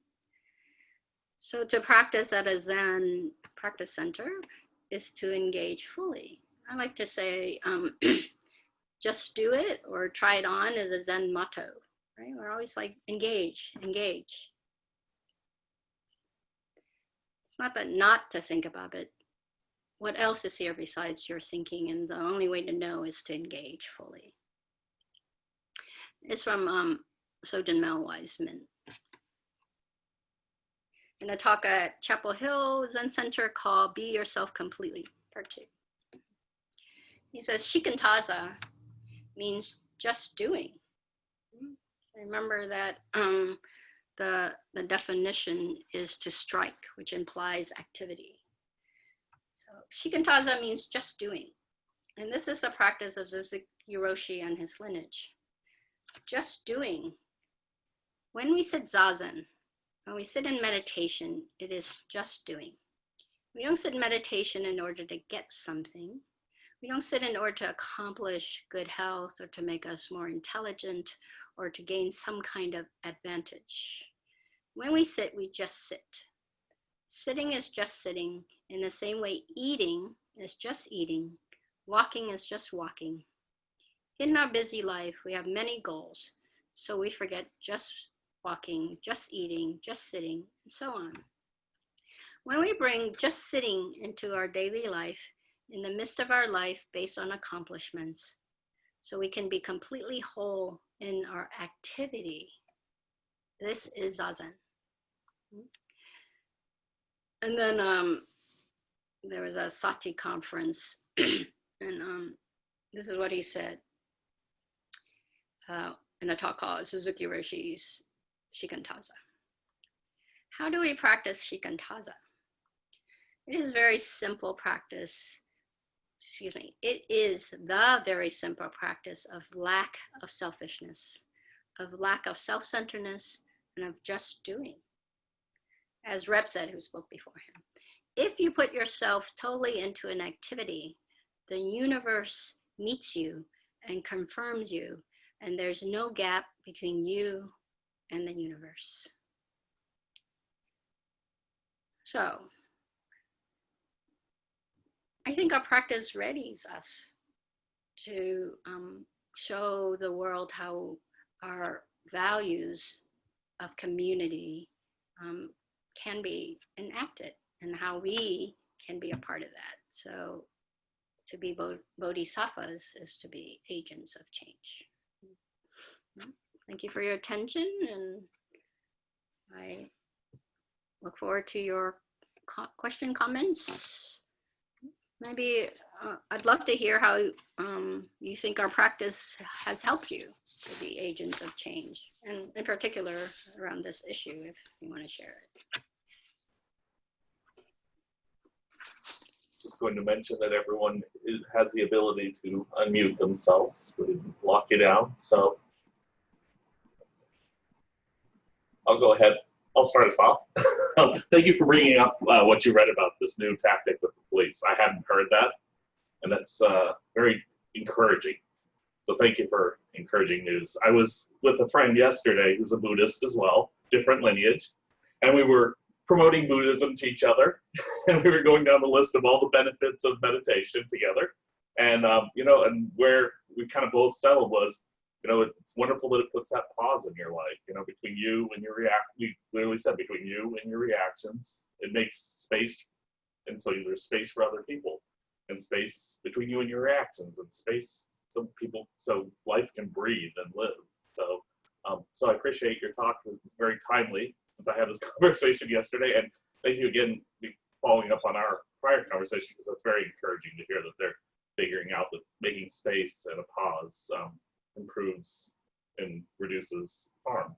So to practice at a Zen practice center is to engage fully. I like to say, just do it or try it on is a Zen motto, right? We're always like, engage, engage. It's not that not to think about it. What else is here besides your thinking? And the only way to know is to engage fully. It's from Sojun Mel Wiseman. In a talk at Chapel Hill Zen Center called Be Yourself Completely, Part 2. He says, shikantaza means just doing. So remember that the definition is to strike, which implies activity. So shikantaza means just doing. And this is the practice of Suzuki Roshi and his lineage. Just doing. When we sit zazen, when we sit in meditation, it is just doing. We don't sit in meditation in order to get something. We don't sit in order to accomplish good health or to make us more intelligent or to gain some kind of advantage. When we sit, we just sit. Sitting is just sitting. In the same way, eating is just eating. Walking is just walking. In our busy life, we have many goals, so we forget just walking, just eating, just sitting, and so on. When we bring just sitting into our daily life, in the midst of our life based on accomplishments, so we can be completely whole in our activity, this is zazen. And then there was a Sati conference, and this is what he said in a talk called Suzuki Roshi's Shikantaza. How do we practice Shikantaza? It is very simple practice. It is the very simple practice of lack of selfishness, of lack of self-centeredness, and of just doing. As Reb said, who spoke before him, if you put yourself totally into an activity, the universe meets you and confirms you, and there's no gap between you and the universe. So, I think our practice readies us to show the world how our values of community can be enacted and how we can be a part of that. So to be Bodhisattvas is to be agents of change. Thank you for your attention, and I look forward to your comments. Maybe I'd love to hear how you think our practice has helped you to be agents of change, and in particular around this issue, if you want to share it. Just going to mention that everyone has the ability to unmute themselves. We didn't lock you down, so I'll go ahead. I'll start us off. Thank you for bringing up what you read about this new tactic with the police. I hadn't heard that, and that's very encouraging. So thank you for encouraging news. I was with a friend yesterday who's a Buddhist as well, different lineage, and we were promoting Buddhism to each other, and we were going down the list of all the benefits of meditation together. And and where we kind of both settled was, it's wonderful that it puts that pause in your life, between you and your we literally said between you and your reactions, it makes space. And so there's space for other people, and space between you and your reactions, and space so life can breathe and live. So I appreciate your talk. It was very timely since I had this conversation yesterday. And thank you again for following up on our prior conversation, because that's very encouraging to hear that they're figuring out that making space and a pause improves and reduces harm.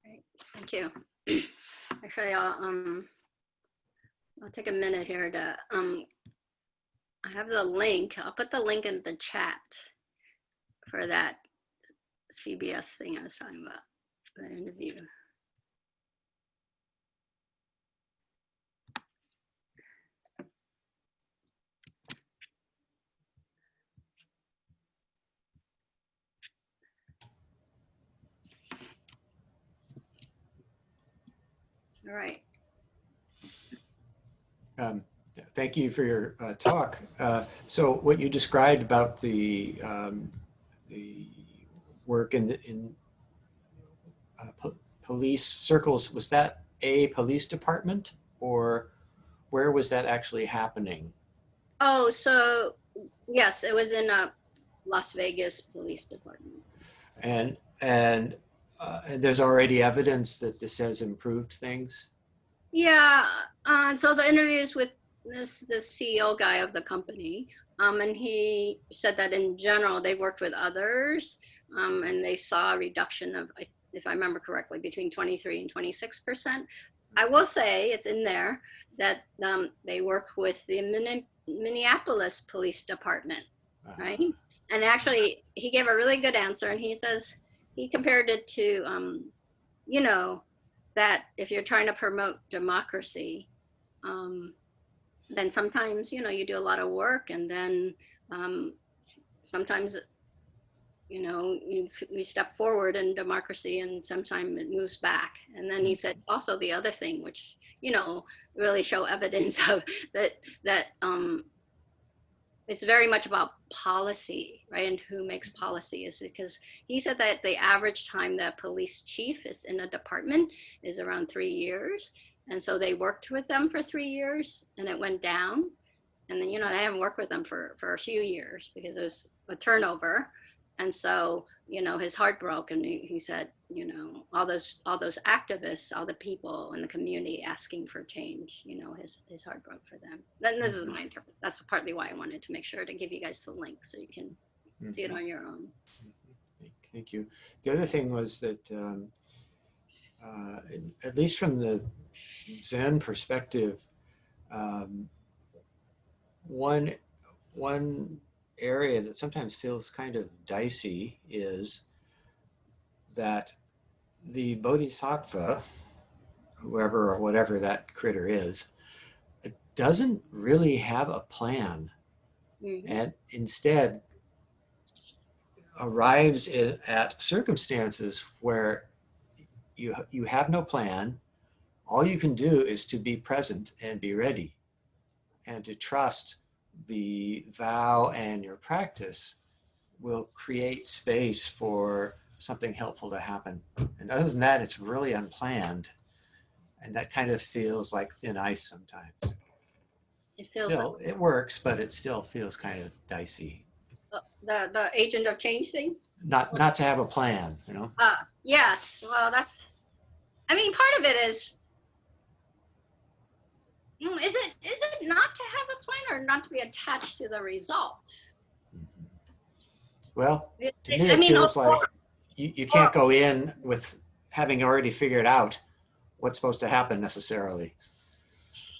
Great, thank you. Actually, I'll take a minute here to I have the link. I'll put the link in the chat for that CBS thing I was talking about, the interview. All right. Thank you for your talk. So what you described about the work in police circles, was that a police department, or where was that actually happening? Oh, so yes, it was in a Las Vegas police department. And there's already evidence that this has improved things? Yeah, so the interviews with this CEO guy of the company, and he said that in general they worked with others, and they saw a reduction of, if I remember correctly, between 23 and 26%. I will say it's in there that they work with the Minneapolis Police Department, right? And actually, he gave a really good answer, and he says he compared it to, you know, that if you're trying to promote democracy, then sometimes, you know, you do a lot of work, and then sometimes, you know, you step forward in democracy and sometimes it moves back. And then he said also the other thing, which, you know, really show evidence of that it's very much about policy, right? And who makes policy, is because he said that the average time that police chief is in a department is around 3 years. And so they worked with them for 3 years and it went down. And then, you know, they haven't worked with them for a few years because there's a turnover. And so, you know, his heart broke, and he said, you know, all those activists, all the people in the community asking for change, you know, his heart broke for them. Then this is my interpretation. That's partly why I wanted to make sure to give you guys the link so you can see it on your own. Thank you. The other thing was that, at least from the Zen perspective, one area that sometimes feels kind of dicey is that the Bodhisattva, whoever or whatever that critter is, doesn't really have a plan, and instead arrives at circumstances where you have no plan. All you can do is to be present and be ready, and to trust the vow and your practice will create space for something helpful to happen. And other than that, it's really unplanned. And that kind of feels like thin ice sometimes. Still, it works, but it still feels kind of dicey. The agent of change thing? Not to have a plan, you know? Yes, well, that's, I mean, part of it is it not to have a plan or not to be attached to the result? Well, to me, it feels like you can't go in with having already figured out what's supposed to happen necessarily.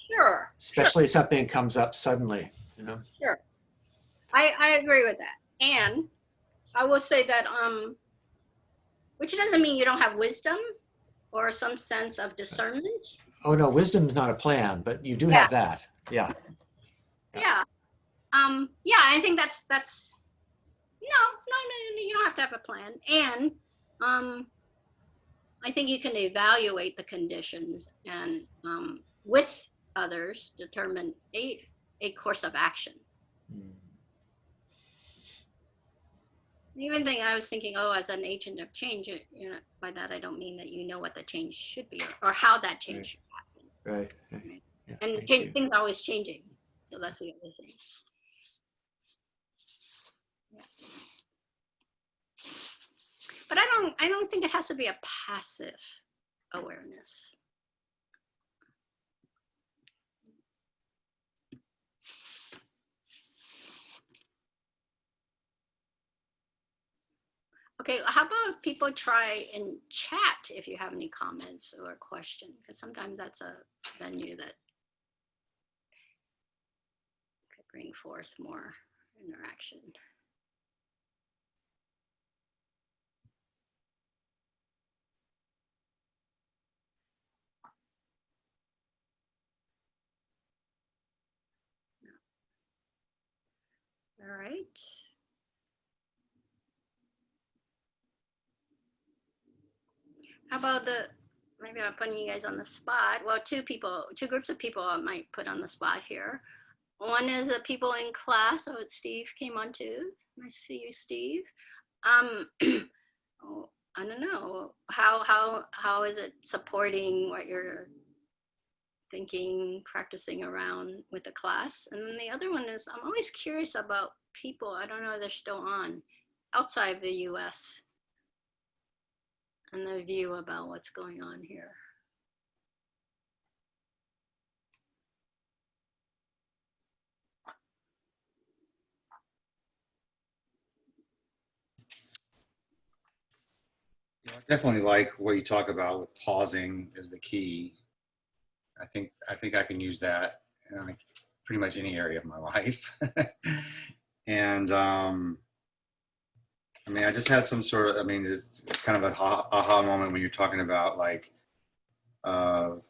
Sure. Especially something comes up suddenly, you know? Sure. I agree with that. And I will say that, which doesn't mean you don't have wisdom or some sense of discernment. Oh no, wisdom's not a plan, but you do have that. Yeah. Yeah. Yeah, I think that's no, you don't have to have a plan. And I think you can evaluate the conditions and with others determine a course of action. Even I was thinking, oh, as an agent of change, you know, by that I don't mean that you know what the change should be or how that change should happen. Right. Yeah, and things are always changing, so that's the other thing. Yeah. But I don't think it has to be a passive awareness. Okay, how about if people try in chat if you have any comments or questions, because sometimes that's a venue that. Okay, bring forth more interaction. All right. How about maybe I'm putting you guys on the spot. Well, two groups of people I might put on the spot here. One is the people in class. Oh, Steve came on too. Nice to see you, Steve. Oh, I don't know. How is it supporting what you're thinking, practicing around with the class? And then the other one is, I'm always curious about people, I don't know if they're still on, outside the US, and the view about what's going on here. I definitely like what you talk about with pausing is the key. I think I can use that in like pretty much any area of my life. And I mean, I just had some sort of, I mean, it's kind of an aha moment when you're talking about like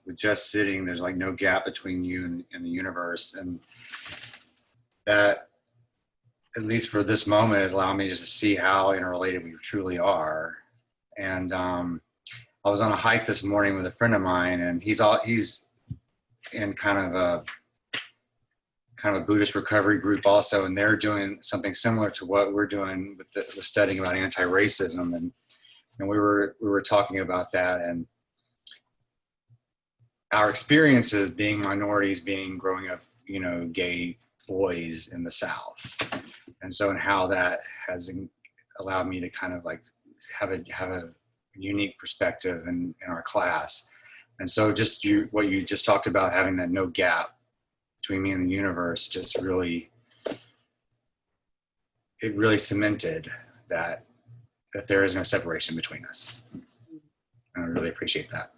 with just sitting, there's like no gap between you and the universe, and that, at least for this moment, it allowed me just to see how interrelated we truly are. And I was on a hike this morning with a friend of mine, and he's in kind of a Buddhist recovery group also, and they're doing something similar to what we're doing with the studying about anti-racism, and we were talking about that and our experiences being minorities, growing up, you know, gay boys in the South, and so and how that has allowed me to kind of like have a unique perspective in our class. And so just what you just talked about, having that no gap between me and the universe, just really cemented that there is no separation between us. And I really appreciate that.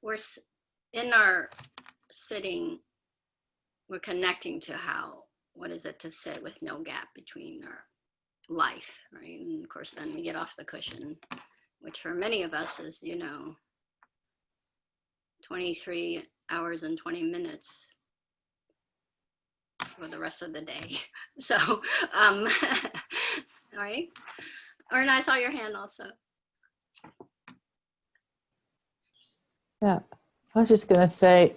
We're in our sitting, we're connecting to what is it to sit with no gap between our life, right? And of course, then we get off the cushion, which for many of us is, 23 hours and 20 minutes for the rest of the day. So, all right. Erna, I saw your hand also. Yeah, I was just going to say,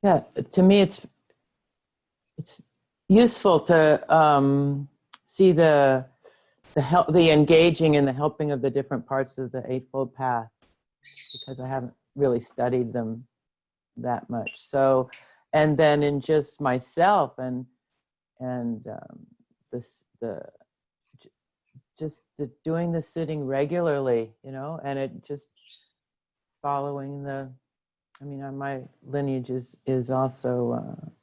yeah, to me, it's useful to see the engaging and the helping of the different parts of the Eightfold Path, because I haven't really studied them that much. So, and then in just myself and doing the sitting regularly, and it just following my lineage is also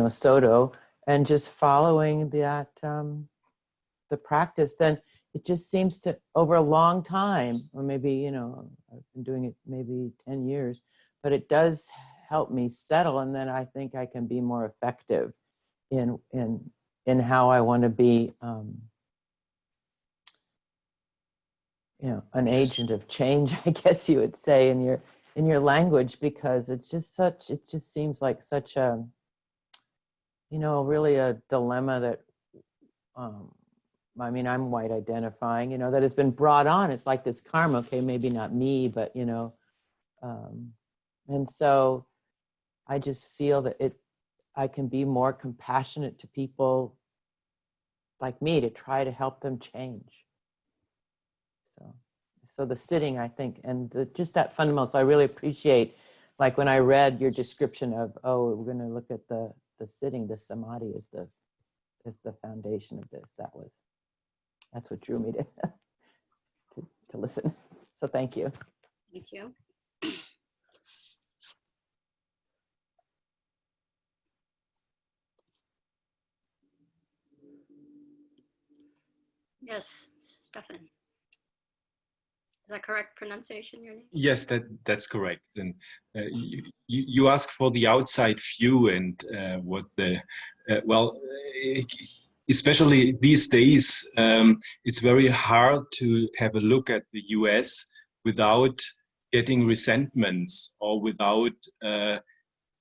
Soto, and just following that the practice, then it just seems to, over a long time, or maybe I've been doing it maybe 10 years, but it does help me settle, and then I think I can be more effective in how I want to be an agent of change, I guess you would say, in your language, because it just seems like such a really a dilemma that I'm white identifying, that has been brought on. It's like this karma, okay, maybe not me, but and so I just feel that I can be more compassionate to people like me, to try to help them change. So the sitting, I think, and just that fundamental. So I really appreciate, like when I read your description of, we're going to look at the sitting, the samadhi is the foundation of this. That's what drew me to listen. So thank you. Thank you. Yes, Stefan. that correct pronunciation, your name? Yes, that's correct. And you ask for the outside view and what the well, especially these days, it's very hard to have a look at the US without getting resentments or without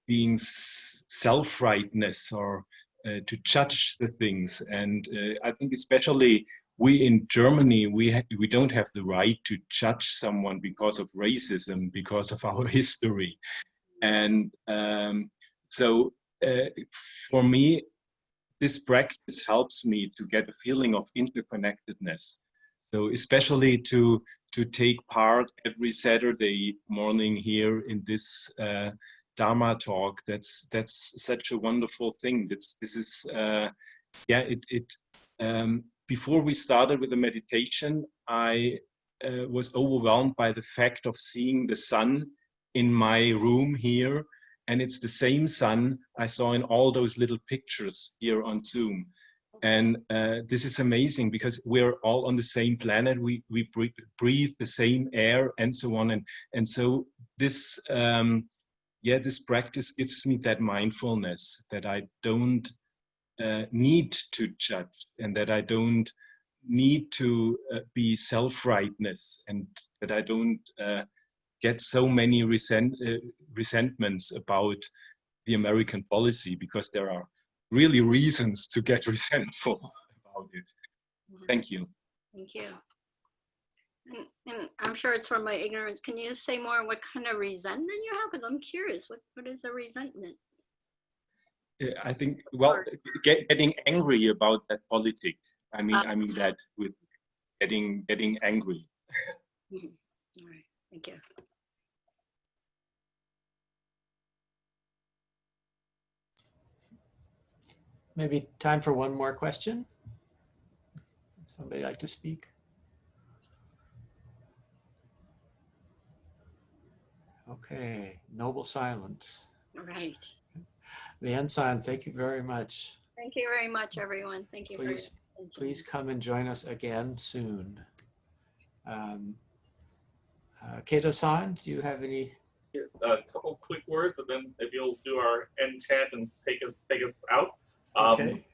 being self-rightness or to judge the things. And I think especially we in Germany, we don't have the right to judge someone because of racism, because of our history. And so for me, this practice helps me to get a feeling of interconnectedness. So especially to take part every Saturday morning here in this Dharma talk, that's such a wonderful thing. This is yeah. Before we started with the meditation, I was overwhelmed by the fact of seeing the sun in my room here, and it's the same sun I saw in all those little pictures here on Zoom. And this is amazing because we're all on the same planet. We breathe the same air and so on. And so this this practice gives me that mindfulness that I don't need to judge and that I don't need to be self-rightness and that I don't get so many resentments about the American policy, because there are really reasons to get resentful about it. Thank you. Thank you. And I'm sure it's from my ignorance. Can you say more what kind of resentment you have? Because I'm curious. What is a resentment? I think, well, getting angry about that politic. I mean that with getting angry. All right. Thank you. Maybe time for one more question. Somebody like to speak? Okay, noble silence. All right. Lien-san, thank you very much. Thank you very much, everyone. Thank you. Please come and join us again soon. Kato-san, do you have any? A couple quick words, and then if you'll do our end chant and take us out. Okay.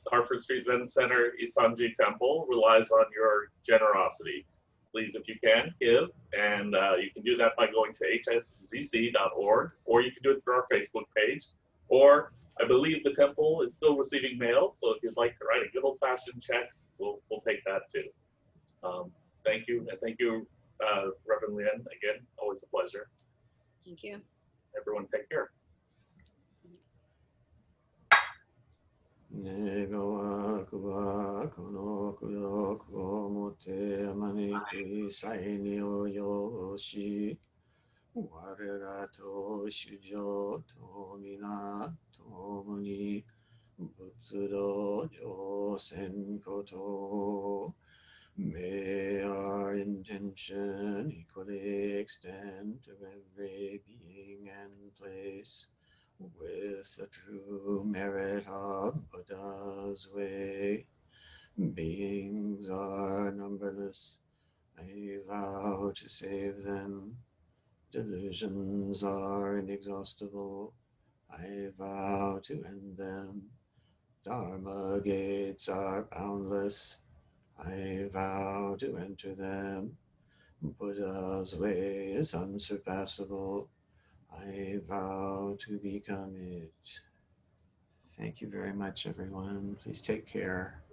Hartford Street Zen Center Isanji Temple relies on your generosity. Please, if you can, give, and you can do that by going to HSZC.org, or you can do it through our Facebook page, or I believe the temple is still receiving mail, so if you'd like to write a good old-fashioned check, we'll take that too. Thank you, and thank you, Reverend Lien, again, always a pleasure. Thank you. Everyone take care. Negawa kuwa kono kuyo kuo mote amani kui sai ni o yoshi warera to shujo to mina tomo ni butsudo josen koto. May our intention equally extend to every being and place with the true merit of Buddha's way. Beings are numberless, I vow to save them. Delusions are inexhaustible, I vow to end them. Dharma gates are boundless, I vow to enter them. Buddha's way is unsurpassable, I vow to become it. Thank you very much, everyone. Please take care.